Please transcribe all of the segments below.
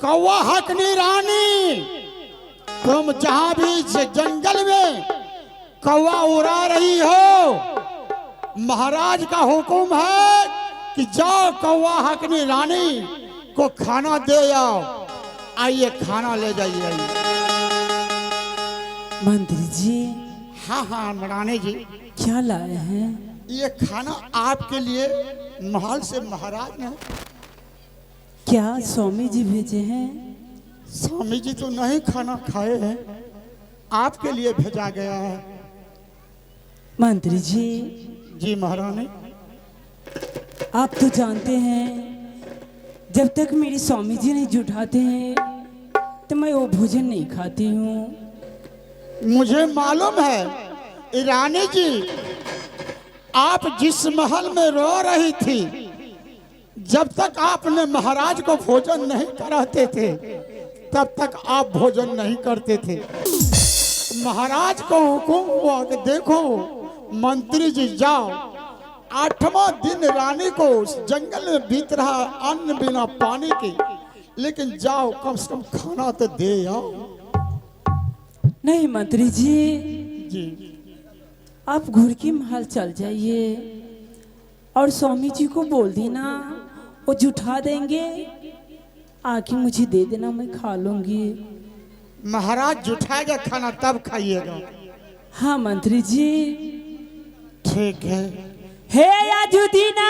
कौवा हकनी रानी, तुम जहां भी इस जंगल में कौवा उड़ा रही हो, महाराज का हुक्म है कि जाओ कौवा हकनी रानी को खाना दे आओ। आइए खाना ले जाइए। मंत्री जी। हाँ हाँ रानी जी। क्या लाए हैं? ये खाना आपके लिए महल से महाराज ने। क्या स्वामी जी भेजे हैं? स्वामी जी तो नहीं खाना खाए हैं, आपके लिए भेजा गया है। मंत्री जी। जी महारानी। आप तो जानते हैं जब तक मेरे स्वामी जी नहीं जुटाते हैं तो मैं वो भोजन नहीं खाती हूँ। मुझे मालूम है रानी जी, आप जिस महल में रो रही थी, जब तक आपने महाराज को भोजन नहीं कराते थे तब तक आप भोजन नहीं करते थे। महाराज को हुक्म हुआ कि देखो मंत्री जी जाओ, 8वां दिन रानी को उस जंगल में बीत रहा अन्न बिना पानी के, लेकिन जाओ कम से कम खाना तो दे आओ। नहीं मंत्री जी, जी आप घुर की महल चल जाइए और स्वामी जी को बोल देना, वो जुटा देंगे, आके मुझे दे देना, मैं खा लूंगी। महाराज जुटाएगा खाना तब खाइएगा। हाँ मंत्री जी। ठीक है। हे अजुदीना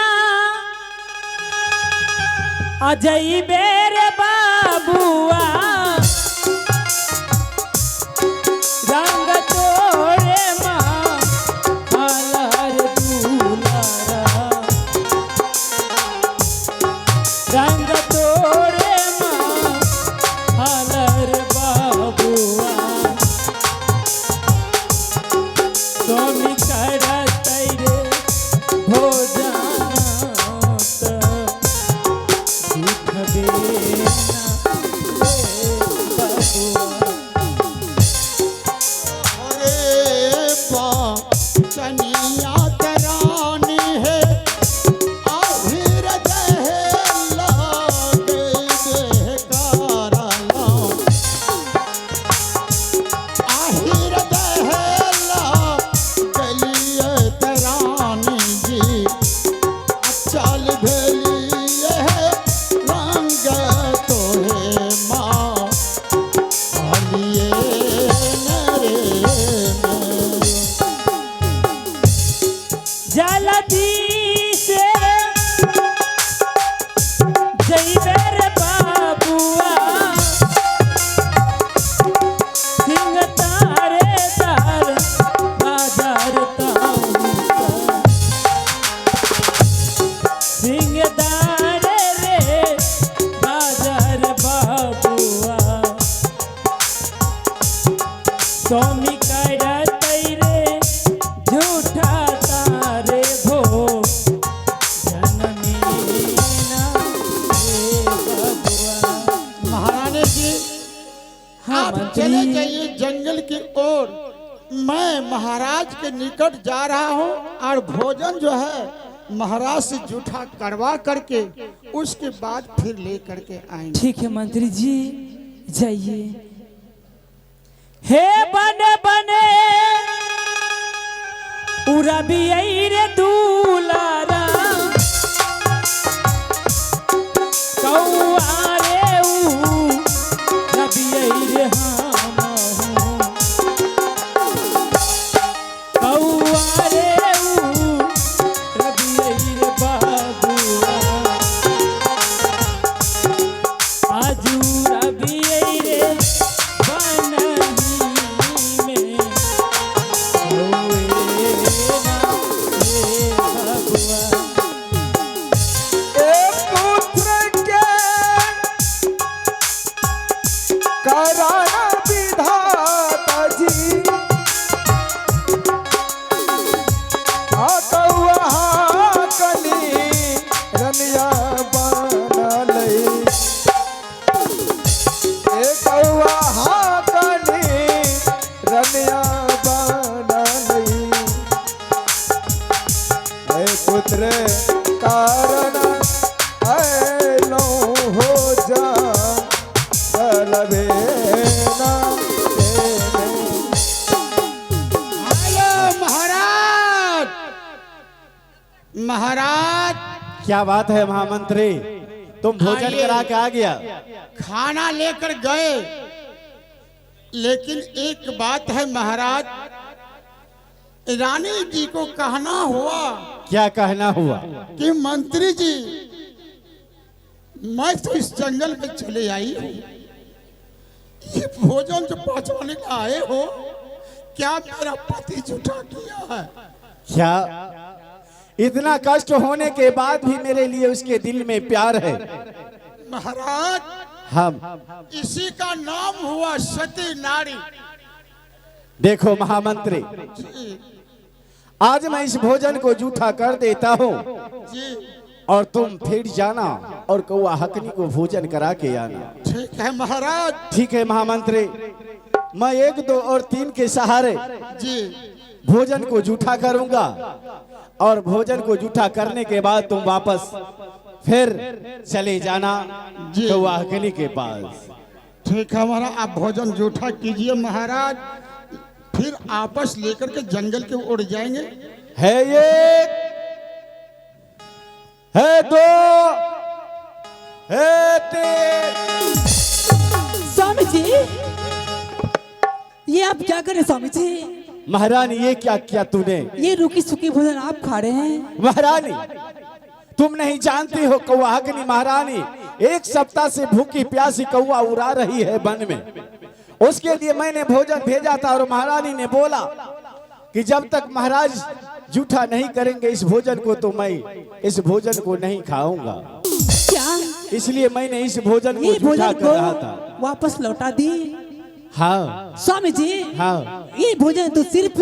अजय बेरे बाबुआ, रंग तोरे माँ हालर दुलारा, रंग तोरे माँ हालर बाबुआ, स्वामी करत रे भोजन झूठ बेना बाबुआ। अरे कनिया तरानी है, आहिर दहला बेकारा लाओ, आहिर दहला गलिए तरानी जी, चल भेलिए रंग तोहे माँ आलिए नरे में। जलदी से जइबे रे बाबुआ, सिंह तारे तार बाजार ताऊका, सिंह तारे रे बाजार बाबुआ, स्वामी करत रे झूठा तारे भो जननी ना रे बाबुआ। महारानी जी हाँ आप मंत्री। चले जाइए जंगल की ओर, मैं महाराज के निकट जा रहा हूँ और भोजन जो है महाराज से जूठा करवा करके उसके बाद फिर ले करके आएंगे। ठीक है मंत्री जी, जाइए। हे बने बने उड़बी रे दुलारा, कौआ रे रबी रे हम, कौआ रे रबी रे बाबुआ, आजू रबी रे बनही में होए ना रे बाबुआ। ए पुत्र के कराना विधाता जी, कौआ कली रनिया बनल, ए कौआ कली रनिया बनल, ए पुत्र कारण ऐलो हो जा लवे ना देने। हेलो महाराज। महाराज क्या बात है महामंत्री, तुम भोजन आइए। करा के आ गया। खाना लेकर गए, लेकिन एक बात है महाराज, रानी जी को कहना हुआ क्या कहना हुआ? कि मंत्री जी मैं तो इस जंगल में चले आई हूँ, ये भोजन जो पहुंचाने का आए हो, क्या मेरा पति झूठा किया है? क्या इतना कष्ट होने के बाद भी मेरे लिए उसके दिल में प्यार है? महाराज हम इसी का नाम हुआ सती नारी। देखो महामंत्री, जी आज मैं इस भोजन को जूठा कर देता हूँ जी और तुम फिर जाना और कौआ हकनी को भोजन करा के आना। ठीक है महाराज। ठीक है महामंत्री, मैं 1, 2 और 3 के सहारे जी भोजन को जूठा करूंगा और भोजन को जूठा करने के बाद तुम वापस फिर चले जाना जी। कौआ हकनी के पास। ठीक है महाराज, आप भोजन जूठा कीजिए महाराज, फिर आपस लेकर के जंगल के उड़ जाएंगे। है 1, है 2, है 3। स्वामी जी, ये आप क्या कर रहे हैं स्वामी जी? महारानी ये क्या किया तूने? ये रूखी सूखी भोजन आप खा रहे हैं? महारानी तुम नहीं जानती हो कौआ हकनी महारानी 1 सप्ताह से भूखी प्यासी कौआ उड़ा रही है वन में। उसके लिए मैंने भोजन भेजा था और महारानी ने बोला कि जब तक महाराज जूठा नहीं करेंगे इस भोजन को तो मैं इस भोजन को नहीं खाऊंगा। क्या इसलिए मैंने इस भोजन को ये जूठा भोजन कर रहा था। को वापस लौटा दी? हाँ स्वामी जी, हाँ। ये भोजन तो सिर्फ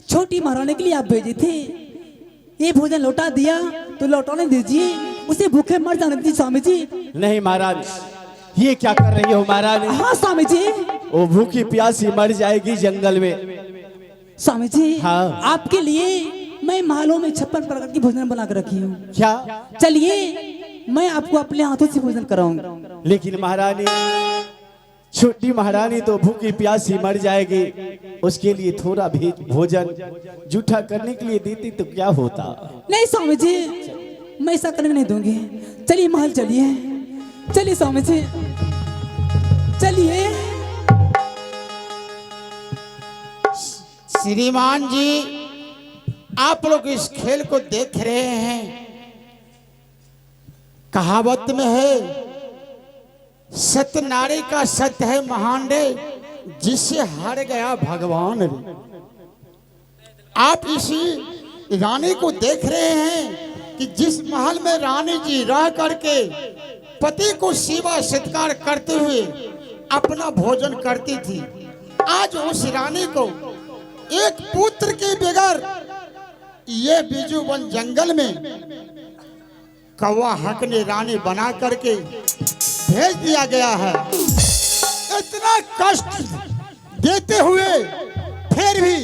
छोटी महारानी के लिए आप भेजे थे, ये भोजन लौटा दिया तो लौटाने दीजिए, उसे भूखे मर जाने दीजिए स्वामी जी। नहीं महाराज, ये क्या कर रही हो महारानी? हाँ स्वामी जी। वो भूखी प्यासी मर जाएगी जंगल में। स्वामी जी, हाँ। आपके लिए मैं महलों में 56 प्रकार की भोजन बना कर रखी हूँ। क्या? चलिए मैं आपको अपने हाथों से भोजन कराऊंगा। लेकिन महारानी, छोटी महारानी तो भूखी प्यासी मर जाएगी, उसके लिए थोड़ा भी भोजन जूठा करने के लिए देती तो क्या होता? नहीं स्वामी जी, मैं ऐसा करने नहीं दूंगी। चलिए महल चलिए, चलिए स्वामी जी चलिए। श्रीमान जी, आप लोग इस खेल को देख रहे हैं, कहावत में है सत्य नारी का सत्य है महांडे, जिससे हार गया भगवान रे। आप इसी रानी को देख रहे हैं कि जिस महल में रानी जी रह करके पति को सेवा सत्कार करते हुए अपना भोजन करती थी, आज उस रानी को एक पुत्र के बगैर ये बिजुवन जंगल में कौवा हकनी रानी बना करके भेज दिया गया है। इतना कष्ट देते हुए फिर भी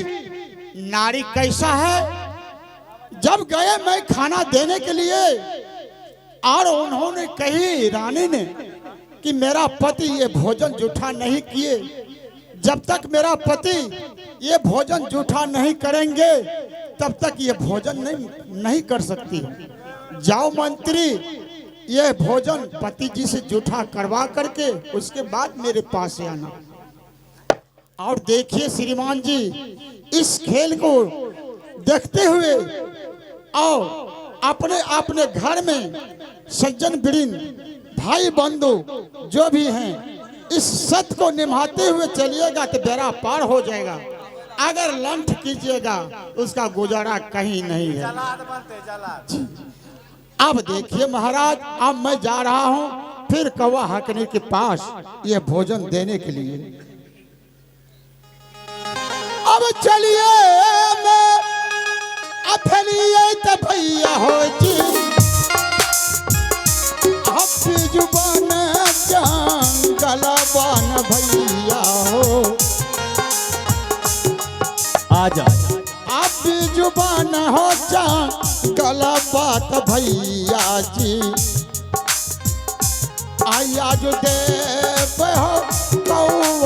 नारी कैसा है, जब गए मैं खाना देने के लिए और उन्होंने कही रानी ने कि मेरा पति ये भोजन जूठा नहीं किए, जब तक मेरा पति ये भोजन जूठा नहीं करेंगे तब तक ये भोजन नहीं कर सकती। जाओ मंत्री, ये भोजन पति जी से जूठा करवा करके उसके बाद मेरे पास आना। और देखिए श्रीमान जी, इस खेल को देखते हुए और अपने अपने घर में सज्जन बिरिन भाई बंधु जो भी हैं, इस सत्य को निभाते हुए चलिएगा तो बेड़ा पार हो जाएगा। अगर लंठ कीजिएगा उसका गुजारा कहीं नहीं है। अब देखिए महाराज, अब मैं जा रहा हूं फिर कौवा हकनी के पास ये भोजन देने के लिए। अब चलिए मैं अफलिए तो भैया हो जी, अब जुबान जंगल बान भैया हो, आजा आप जुबान हो जंगल बात भैया जी, आया जो देव हो कौआ